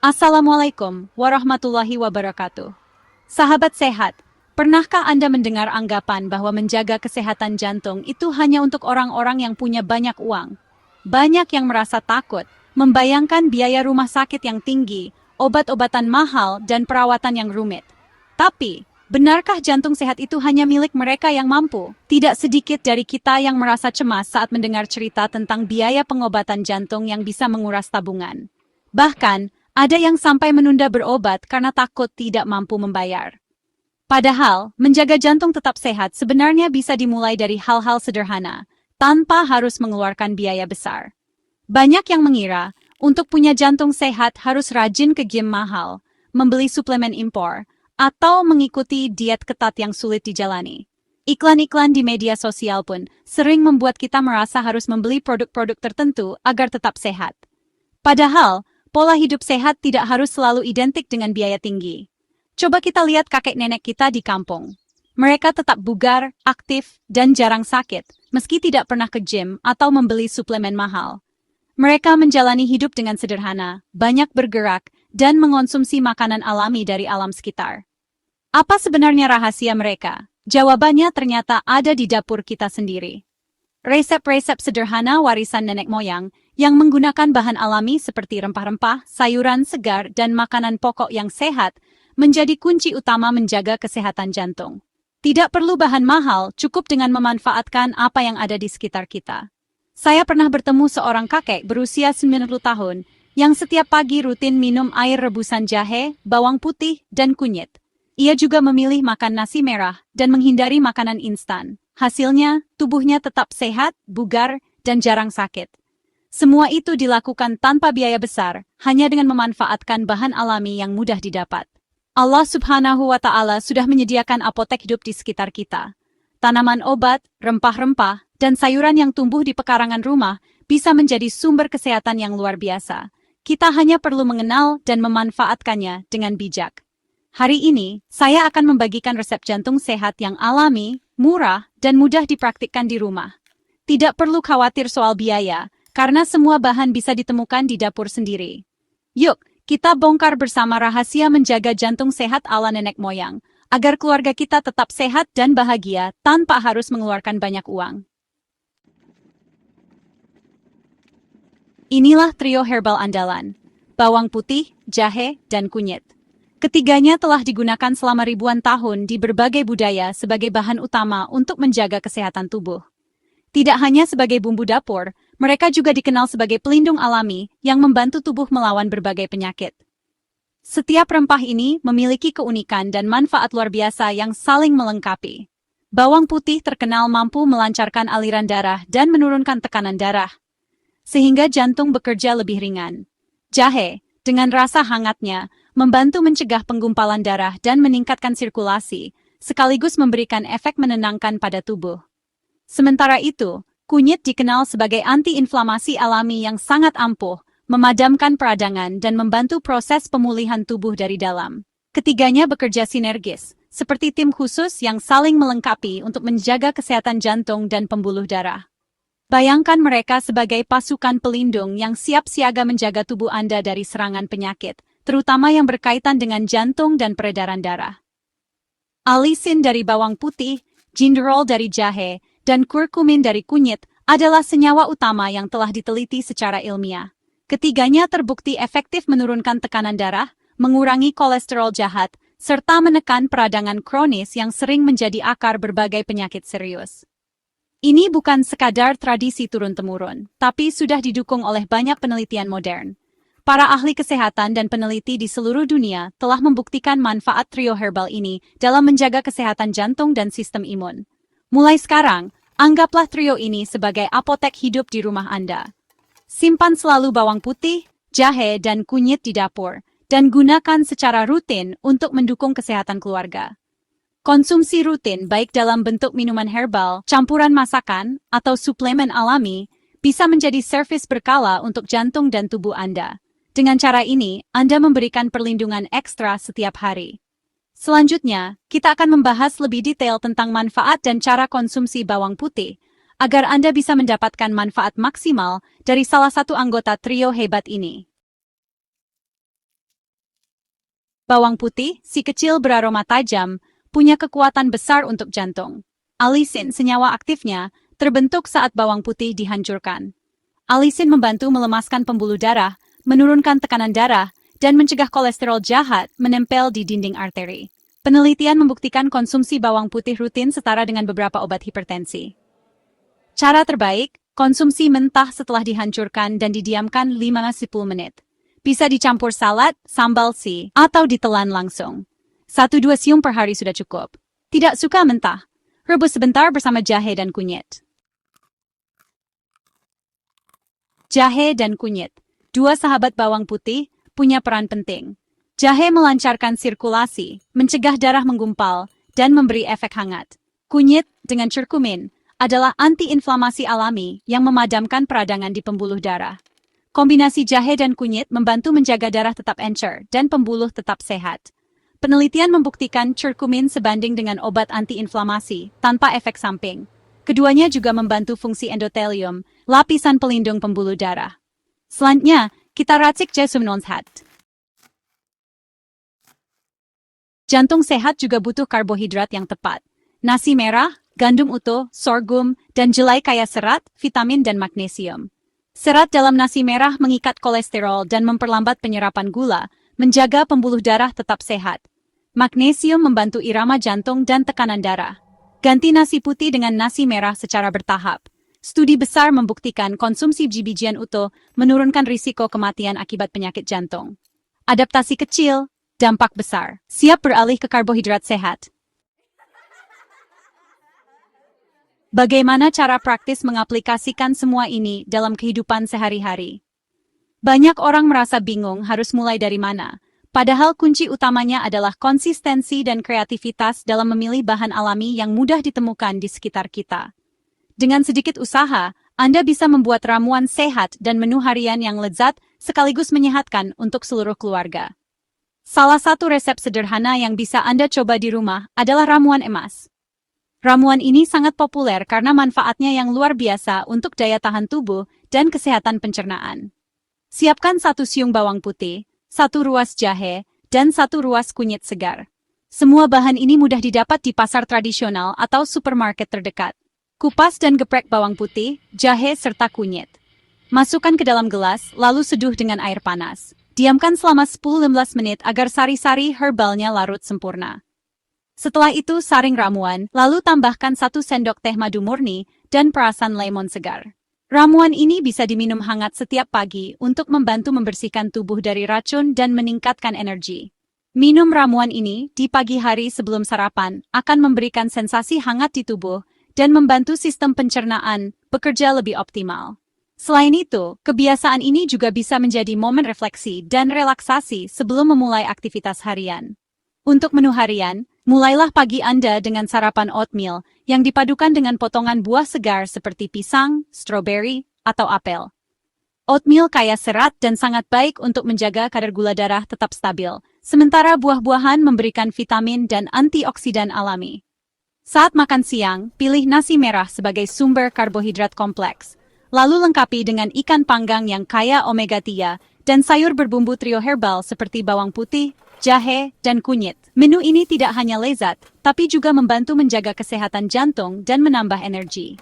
Assalamualaikum warahmatullahi wabarakatuh. Sahabat sehat, pernahkah Anda mendengar anggapan bahwa menjaga kesehatan jantung itu hanya untuk orang-orang yang punya banyak uang? Banyak yang merasa takut, membayangkan biaya rumah sakit yang tinggi, obat-obatan mahal, dan perawatan yang rumit. Tapi, benarkah jantung sehat itu hanya milik mereka yang mampu? Tidak sedikit dari kita yang merasa cemas saat mendengar cerita tentang biaya pengobatan jantung yang bisa menguras tabungan. Bahkan, ada yang sampai menunda berobat karena takut tidak mampu membayar. Padahal, menjaga jantung tetap sehat sebenarnya bisa dimulai dari hal-hal sederhana, tanpa harus mengeluarkan biaya besar. Banyak yang mengira, untuk punya jantung sehat harus rajin ke gym mahal, membeli suplemen impor, atau mengikuti diet ketat yang sulit dijalani. Iklan-iklan di media sosial pun sering membuat kita merasa harus membeli produk-produk tertentu agar tetap sehat. Padahal, pola hidup sehat tidak harus selalu identik dengan biaya tinggi. Coba kita lihat kakek nenek kita di kampung. Mereka tetap bugar, aktif, dan jarang sakit, meski tidak pernah ke gym atau membeli suplemen mahal. Mereka menjalani hidup dengan sederhana, banyak bergerak, dan mengonsumsi makanan alami dari alam sekitar. Apa sebenarnya rahasia mereka? Jawabannya ternyata ada di dapur kita sendiri. Resep-resep sederhana warisan nenek moyang yang menggunakan bahan alami seperti rempah-rempah, sayuran segar, dan makanan pokok yang sehat menjadi kunci utama menjaga kesehatan jantung. Tidak perlu bahan mahal, cukup dengan memanfaatkan apa yang ada di sekitar kita. Saya pernah bertemu seorang kakek berusia 90 tahun yang setiap pagi rutin minum air rebusan jahe, bawang putih, dan kunyit. Ia juga memilih makan nasi merah dan menghindari makanan instan. Hasilnya, tubuhnya tetap sehat, bugar, dan jarang sakit. Semua itu dilakukan tanpa biaya besar, hanya dengan memanfaatkan bahan alami yang mudah didapat. Allah Subhanahu wa Ta'ala sudah menyediakan apotek hidup di sekitar kita. Tanaman obat, rempah-rempah, dan sayuran yang tumbuh di pekarangan rumah bisa menjadi sumber kesehatan yang luar biasa. Kita hanya perlu mengenal dan memanfaatkannya dengan bijak. Hari ini, saya akan membagikan resep jantung sehat yang alami, murah, dan mudah dipraktikkan di rumah. Tidak perlu khawatir soal biaya, karena semua bahan bisa ditemukan di dapur sendiri. Yuk, kita bongkar bersama rahasia menjaga jantung sehat ala nenek moyang, agar keluarga kita tetap sehat dan bahagia tanpa harus mengeluarkan banyak uang. Inilah trio herbal andalan: bawang putih, jahe, dan kunyit. Ketiganya telah digunakan selama ribuan tahun di berbagai budaya sebagai bahan utama untuk menjaga kesehatan tubuh. Tidak hanya sebagai bumbu dapur, mereka juga dikenal sebagai pelindung alami yang membantu tubuh melawan berbagai penyakit. Setiap rempah ini memiliki keunikan dan manfaat luar biasa yang saling melengkapi. Bawang putih terkenal mampu melancarkan aliran darah dan menurunkan tekanan darah, sehingga jantung bekerja lebih ringan. Jahe, dengan rasa hangatnya, membantu mencegah penggumpalan darah dan meningkatkan sirkulasi, sekaligus memberikan efek menenangkan pada tubuh. Sementara itu, kunyit dikenal sebagai anti-inflamasi alami yang sangat ampuh, memadamkan peradangan dan membantu proses pemulihan tubuh dari dalam. Ketiganya bekerja sinergis, seperti tim khusus yang saling melengkapi untuk menjaga kesehatan jantung dan pembuluh darah. Bayangkan mereka sebagai pasukan pelindung yang siap siaga menjaga tubuh Anda dari serangan penyakit, terutama yang berkaitan dengan jantung dan peredaran darah. Alisin dari bawang putih, gingerol dari jahe, dan kurkumin dari kunyit adalah senyawa utama yang telah diteliti secara ilmiah. Ketiganya terbukti efektif menurunkan tekanan darah, mengurangi kolesterol jahat, serta menekan peradangan kronis yang sering menjadi akar berbagai penyakit serius. Ini bukan sekadar tradisi turun-temurun, tapi sudah didukung oleh banyak penelitian modern. Para ahli kesehatan dan peneliti di seluruh dunia telah membuktikan manfaat trio herbal ini dalam menjaga kesehatan jantung dan sistem imun. Mulai sekarang, anggaplah trio ini sebagai apotek hidup di rumah Anda. Simpan selalu bawang putih, jahe, dan kunyit di dapur, dan gunakan secara rutin untuk mendukung kesehatan keluarga. Konsumsi rutin baik dalam bentuk minuman herbal, campuran masakan, atau suplemen alami bisa menjadi servis berkala untuk jantung dan tubuh Anda. Dengan cara ini, Anda memberikan perlindungan ekstra setiap hari. Selanjutnya, kita akan membahas lebih detail tentang manfaat dan cara konsumsi bawang putih, agar Anda bisa mendapatkan manfaat maksimal dari salah satu anggota trio hebat ini. Bawang putih, si kecil beraroma tajam, punya kekuatan besar untuk jantung. Alisin, senyawa aktifnya, terbentuk saat bawang putih dihancurkan. Alisin membantu melemaskan pembuluh darah, menurunkan tekanan darah, dan mencegah kolesterol jahat menempel di dinding arteri. Penelitian membuktikan konsumsi bawang putih rutin setara dengan beberapa obat hipertensi. Cara terbaik, konsumsi mentah setelah dihancurkan dan didiamkan 5-10 menit. Bisa dicampur salad, sambal si, atau ditelan langsung. 1-2 siung per hari sudah cukup. Tidak suka mentah? Rebus sebentar bersama jahe dan kunyit. Jahe dan kunyit, dua sahabat bawang putih, punya peran penting. Jahe melancarkan sirkulasi, mencegah darah menggumpal, dan memberi efek hangat. Kunyit, dengan curkumin, adalah anti-inflamasi alami yang memadamkan peradangan di pembuluh darah. Kombinasi jahe dan kunyit membantu menjaga darah tetap encer dan pembuluh tetap sehat. Penelitian membuktikan curkumin sebanding dengan obat anti-inflamasi tanpa efek samping. Keduanya juga membantu fungsi endotelium, lapisan pelindung pembuluh darah. Selanjutnya, kita racik jasum sehat. Jantung sehat juga butuh karbohidrat yang tepat. Nasi merah, gandum utuh, sorghum, dan jelai kaya serat, vitamin, dan magnesium. Serat dalam nasi merah mengikat kolesterol dan memperlambat penyerapan gula, menjaga pembuluh darah tetap sehat. Magnesium membantu irama jantung dan tekanan darah. Ganti nasi putih dengan nasi merah secara bertahap. Studi besar membuktikan konsumsi biji-bijian utuh menurunkan risiko kematian akibat penyakit jantung. Adaptasi kecil, dampak besar. Siap beralih ke karbohidrat sehat. Bagaimana cara praktis mengaplikasikan semua ini dalam kehidupan sehari-hari? Banyak orang merasa bingung harus mulai dari mana. Padahal kunci utamanya adalah konsistensi dan kreativitas dalam memilih bahan alami yang mudah ditemukan di sekitar kita. Dengan sedikit usaha, Anda bisa membuat ramuan sehat dan menu harian yang lezat sekaligus menyehatkan untuk seluruh keluarga. Salah satu resep sederhana yang bisa Anda coba di rumah adalah ramuan emas. Ramuan ini sangat populer karena manfaatnya yang luar biasa untuk daya tahan tubuh dan kesehatan pencernaan. Siapkan 1 siung bawang putih, 1 ruas jahe, dan 1 ruas kunyit segar. Semua bahan ini mudah didapat di pasar tradisional atau supermarket terdekat. Kupas dan geprek bawang putih, jahe, serta kunyit. Masukkan ke dalam gelas, lalu seduh dengan air panas. Diamkan selama 10-15 menit agar sari-sari herbalnya larut sempurna. Setelah itu saring ramuan, lalu tambahkan 1 sendok teh madu murni dan perasan lemon segar. Ramuan ini bisa diminum hangat setiap pagi untuk membantu membersihkan tubuh dari racun dan meningkatkan energi. Minum ramuan ini di pagi hari sebelum sarapan akan memberikan sensasi hangat di tubuh dan membantu sistem pencernaan bekerja lebih optimal. Selain itu, kebiasaan ini juga bisa menjadi momen refleksi dan relaksasi sebelum memulai aktivitas harian. Untuk menu harian, mulailah pagi Anda dengan sarapan oatmeal yang dipadukan dengan potongan buah segar seperti pisang, stroberi, atau apel. Oatmeal kaya serat dan sangat baik untuk menjaga kadar gula darah tetap stabil, sementara buah-buahan memberikan vitamin dan antioksidan alami. Saat makan siang, pilih nasi merah sebagai sumber karbohidrat kompleks, lalu lengkapi dengan ikan panggang yang kaya omega-3 dan sayur berbumbu trio herbal seperti bawang putih, jahe, dan kunyit. Menu ini tidak hanya lezat, tapi juga membantu menjaga kesehatan jantung dan menambah energi.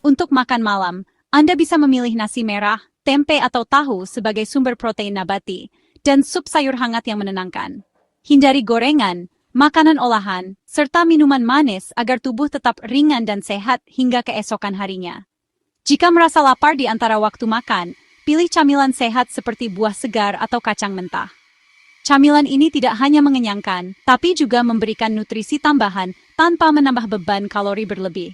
Untuk makan malam, Anda bisa memilih nasi merah, tempe atau tahu sebagai sumber protein nabati, dan sup sayur hangat yang menenangkan. Hindari gorengan, makanan olahan, serta minuman manis agar tubuh tetap ringan dan sehat hingga keesokan harinya. Jika merasa lapar di antara waktu makan, pilih camilan sehat seperti buah segar atau kacang mentah. Camilan ini tidak hanya mengenyangkan, tapi juga memberikan nutrisi tambahan tanpa menambah beban kalori berlebih.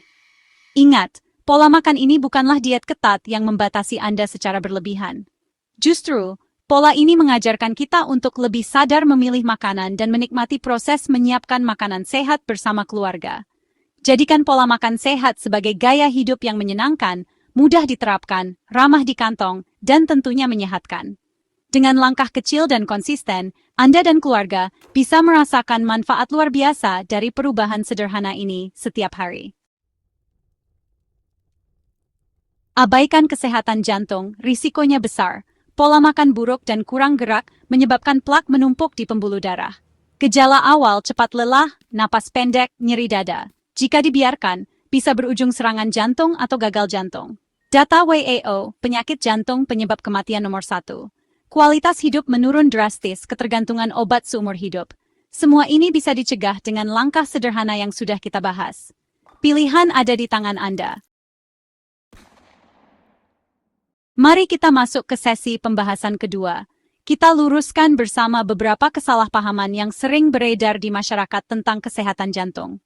Ingat, pola makan ini bukanlah diet ketat yang membatasi Anda secara berlebihan. Justru, pola ini mengajarkan kita untuk lebih sadar memilih makanan dan menikmati proses menyiapkan makanan sehat bersama keluarga. Jadikan pola makan sehat sebagai gaya hidup yang menyenangkan, mudah diterapkan, ramah di kantong, dan tentunya menyehatkan. Dengan langkah kecil dan konsisten, Anda dan keluarga bisa merasakan manfaat luar biasa dari perubahan sederhana ini setiap hari. Abaikan kesehatan jantung, risikonya besar. Pola makan buruk dan kurang gerak menyebabkan plak menumpuk di pembuluh darah. Gejala awal cepat lelah, napas pendek, nyeri dada. Jika dibiarkan, bisa berujung serangan jantung atau gagal jantung. Data WHO, penyakit jantung penyebab kematian nomor 1. Kualitas hidup menurun drastis, ketergantungan obat seumur hidup. Semua ini bisa dicegah dengan langkah sederhana yang sudah kita bahas. Pilihan ada di tangan Anda. Mari kita masuk ke sesi pembahasan kedua. Kita luruskan bersama beberapa kesalahpahaman yang sering beredar di masyarakat tentang kesehatan jantung.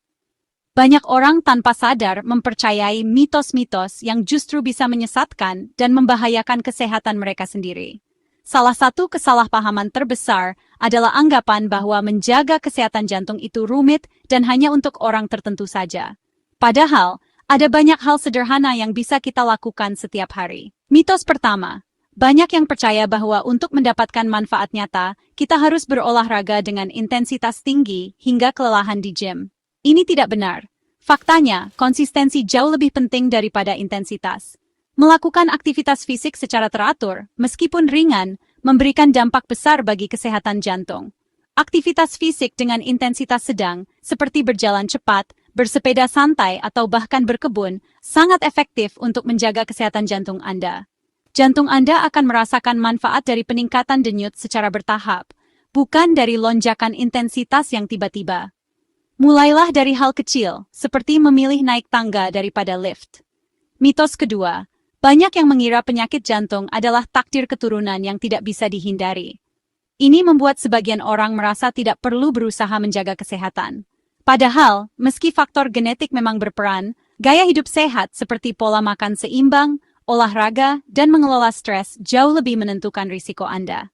Banyak orang tanpa sadar mempercayai mitos-mitos yang justru bisa menyesatkan dan membahayakan kesehatan mereka sendiri. Salah satu kesalahpahaman terbesar adalah anggapan bahwa menjaga kesehatan jantung itu rumit dan hanya untuk orang tertentu saja. Padahal, ada banyak hal sederhana yang bisa kita lakukan setiap hari. Mitos pertama, banyak yang percaya bahwa untuk mendapatkan manfaat nyata, kita harus berolahraga dengan intensitas tinggi hingga kelelahan di gym. Ini tidak benar. Faktanya, konsistensi jauh lebih penting daripada intensitas. Melakukan aktivitas fisik secara teratur, meskipun ringan, memberikan dampak besar bagi kesehatan jantung. Aktivitas fisik dengan intensitas sedang, seperti berjalan cepat, bersepeda santai, atau bahkan berkebun, sangat efektif untuk menjaga kesehatan jantung Anda. Jantung Anda akan merasakan manfaat dari peningkatan denyut secara bertahap, bukan dari lonjakan intensitas yang tiba-tiba. Mulailah dari hal kecil, seperti memilih naik tangga daripada lift. Mitos kedua, banyak yang mengira penyakit jantung adalah takdir keturunan yang tidak bisa dihindari. Ini membuat sebagian orang merasa tidak perlu berusaha menjaga kesehatan. Padahal, meski faktor genetik memang berperan, gaya hidup sehat seperti pola makan seimbang, olahraga, dan mengelola stres jauh lebih menentukan risiko Anda.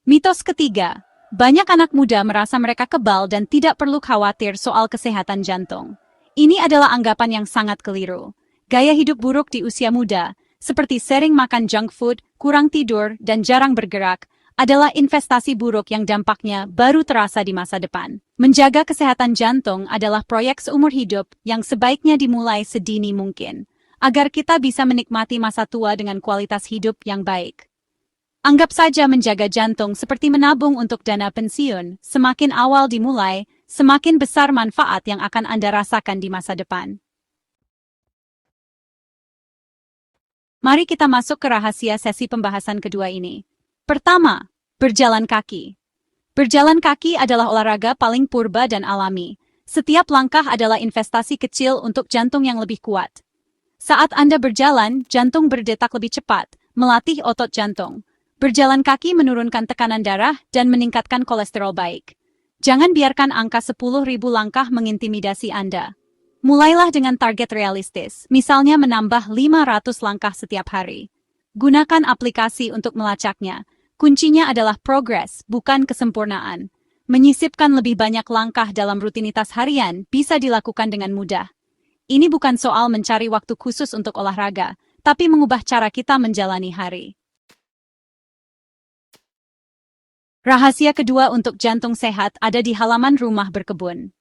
Mitos ketiga, banyak anak muda merasa mereka kebal dan tidak perlu khawatir soal kesehatan jantung. Ini adalah anggapan yang sangat keliru. Gaya hidup buruk di usia muda, seperti sering makan junk food, kurang tidur, dan jarang bergerak, adalah investasi buruk yang dampaknya baru terasa di masa depan. Menjaga kesehatan jantung adalah proyek seumur hidup yang sebaiknya dimulai sedini mungkin, agar kita bisa menikmati masa tua dengan kualitas hidup yang baik. Anggap saja menjaga jantung seperti menabung untuk dana pensiun. Semakin awal dimulai, semakin besar manfaat yang akan Anda rasakan di masa depan. Mari kita masuk ke rahasia sesi pembahasan kedua ini. Pertama, berjalan kaki. Berjalan kaki adalah olahraga paling purba dan alami. Setiap langkah adalah investasi kecil untuk jantung yang lebih kuat. Saat Anda berjalan, jantung berdetak lebih cepat, melatih otot jantung. Berjalan kaki menurunkan tekanan darah dan meningkatkan kolesterol baik. Jangan biarkan angka 10.000 langkah mengintimidasi Anda. Mulailah dengan target realistis, misalnya menambah 500 langkah setiap hari. Gunakan aplikasi untuk melacaknya. Kuncinya adalah progres, bukan kesempurnaan. Menyisipkan lebih banyak langkah dalam rutinitas harian bisa dilakukan dengan mudah. Ini bukan soal mencari waktu khusus untuk olahraga, tapi mengubah cara kita menjalani hari. Rahasia kedua untuk jantung sehat ada di halaman rumah berkebun.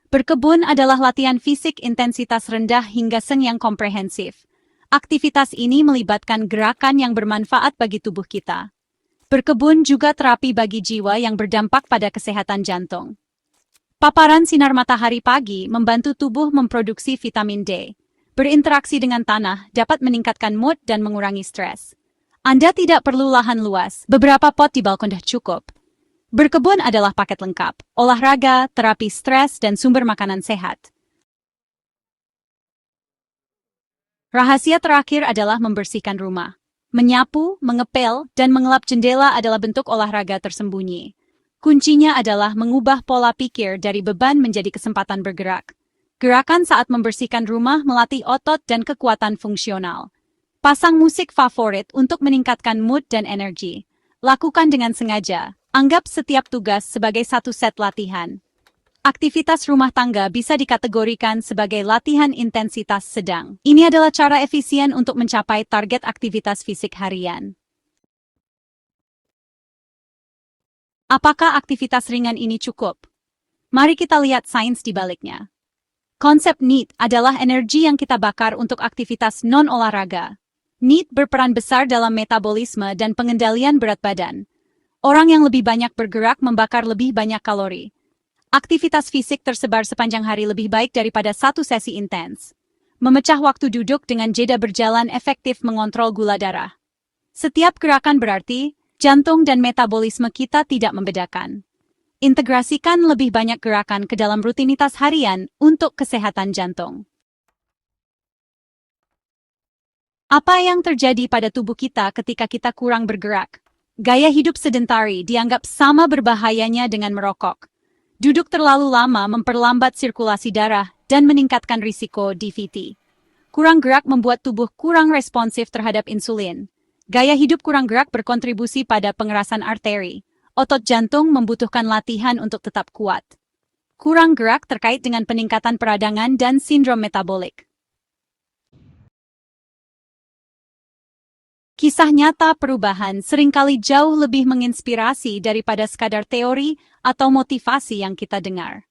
Berkebun adalah latihan fisik intensitas rendah hingga seng yang komprehensif. Aktivitas ini melibatkan gerakan yang bermanfaat bagi tubuh kita. Berkebun juga terapi bagi jiwa yang berdampak pada kesehatan jantung. Paparan sinar matahari pagi membantu tubuh memproduksi vitamin D. Berinteraksi dengan tanah dapat meningkatkan mood dan mengurangi stres. Anda tidak perlu lahan luas, beberapa pot di balkon dah cukup. Berkebun adalah paket lengkap, olahraga, terapi stres, dan sumber makanan sehat. Rahasia terakhir adalah membersihkan rumah. Menyapu, mengepel, dan mengelap jendela adalah bentuk olahraga tersembunyi. Kuncinya adalah mengubah pola pikir dari beban menjadi kesempatan bergerak. Gerakan saat membersihkan rumah melatih otot dan kekuatan fungsional. Pasang musik favorit untuk meningkatkan mood dan energi. Lakukan dengan sengaja. Anggap setiap tugas sebagai satu set latihan. Aktivitas rumah tangga bisa dikategorikan sebagai latihan intensitas sedang. Ini adalah cara efisien untuk mencapai target aktivitas fisik harian. Apakah aktivitas ringan ini cukup? Mari kita lihat sains di baliknya. Konsep NEAT adalah energi yang kita bakar untuk aktivitas non-olahraga. NEAT berperan besar dalam metabolisme dan pengendalian berat badan. Orang yang lebih banyak bergerak membakar lebih banyak kalori. Aktivitas fisik tersebar sepanjang hari lebih baik daripada satu sesi intens. Memecah waktu duduk dengan jeda berjalan efektif mengontrol gula darah. Setiap gerakan berarti, jantung dan metabolisme kita tidak membedakan. Integrasikan lebih banyak gerakan ke dalam rutinitas harian untuk kesehatan jantung. Apa yang terjadi pada tubuh kita ketika kita kurang bergerak? Gaya hidup sedentari dianggap sama berbahayanya dengan merokok. Duduk terlalu lama memperlambat sirkulasi darah dan meningkatkan risiko DVT. Kurang gerak membuat tubuh kurang responsif terhadap insulin. Gaya hidup kurang gerak berkontribusi pada pengerasan arteri. Otot jantung membutuhkan latihan untuk tetap kuat. Kurang gerak terkait dengan peningkatan peradangan dan sindrom metabolik. Kisah nyata perubahan seringkali jauh lebih menginspirasi daripada sekadar teori atau motivasi yang kita dengar.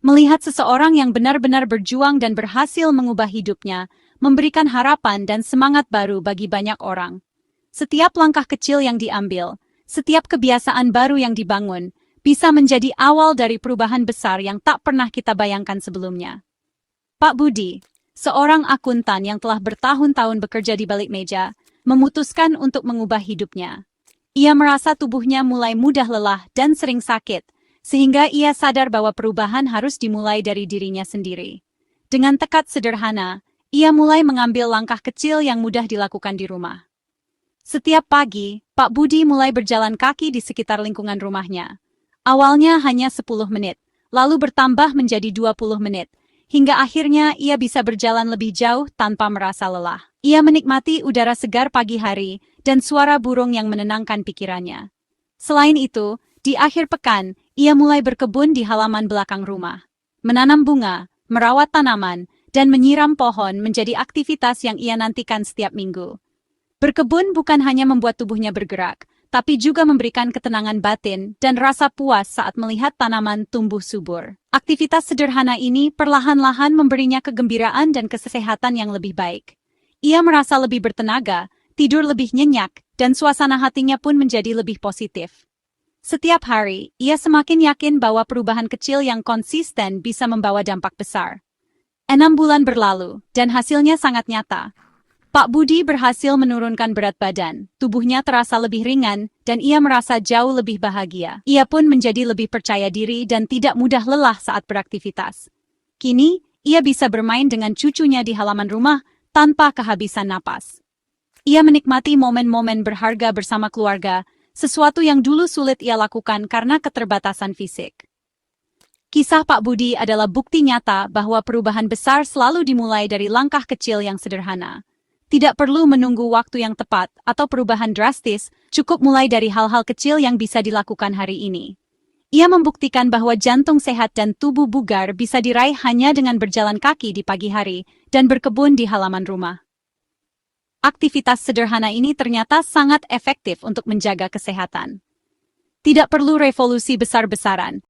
Melihat seseorang yang benar-benar berjuang dan berhasil mengubah hidupnya, memberikan harapan dan semangat baru bagi banyak orang. Setiap langkah kecil yang diambil, setiap kebiasaan baru yang dibangun, bisa menjadi awal dari perubahan besar yang tak pernah kita bayangkan sebelumnya. Pak Budi, seorang akuntan yang telah bertahun-tahun bekerja di balik meja, memutuskan untuk mengubah hidupnya. Ia merasa tubuhnya mulai mudah lelah dan sering sakit, sehingga ia sadar bahwa perubahan harus dimulai dari dirinya sendiri. Dengan tekad sederhana, ia mulai mengambil langkah kecil yang mudah dilakukan di rumah. Setiap pagi, Pak Budi mulai berjalan kaki di sekitar lingkungan rumahnya. Awalnya hanya 10 menit, lalu bertambah menjadi 20 menit, hingga akhirnya ia bisa berjalan lebih jauh tanpa merasa lelah. Ia menikmati udara segar pagi hari dan suara burung yang menenangkan pikirannya. Selain itu, di akhir pekan, ia mulai berkebun di halaman belakang rumah. Menanam bunga, merawat tanaman, dan menyiram pohon menjadi aktivitas yang ia nantikan setiap minggu. Berkebun bukan hanya membuat tubuhnya bergerak, tapi juga memberikan ketenangan batin dan rasa puas saat melihat tanaman tumbuh subur. Aktivitas sederhana ini perlahan-lahan memberinya kegembiraan dan kesehatan yang lebih baik. Ia merasa lebih bertenaga, tidur lebih nyenyak, dan suasana hatinya pun menjadi lebih positif. Setiap hari, ia semakin yakin bahwa perubahan kecil yang konsisten bisa membawa dampak besar. 6 bulan berlalu, dan hasilnya sangat nyata. Pak Budi berhasil menurunkan berat badan, tubuhnya terasa lebih ringan, dan ia merasa jauh lebih bahagia. Ia pun menjadi lebih percaya diri dan tidak mudah lelah saat beraktivitas. Kini, ia bisa bermain dengan cucunya di halaman rumah tanpa kehabisan napas. Ia menikmati momen-momen berharga bersama keluarga, sesuatu yang dulu sulit ia lakukan karena keterbatasan fisik. Kisah Pak Budi adalah bukti nyata bahwa perubahan besar selalu dimulai dari langkah kecil yang sederhana. Tidak perlu menunggu waktu yang tepat atau perubahan drastis, cukup mulai dari hal-hal kecil yang bisa dilakukan hari ini. Ia membuktikan bahwa jantung sehat dan tubuh bugar bisa diraih hanya dengan berjalan kaki di pagi hari dan berkebun di halaman rumah. Aktivitas sederhana ini ternyata sangat efektif untuk menjaga kesehatan. Tidak perlu revolusi besar-besaran,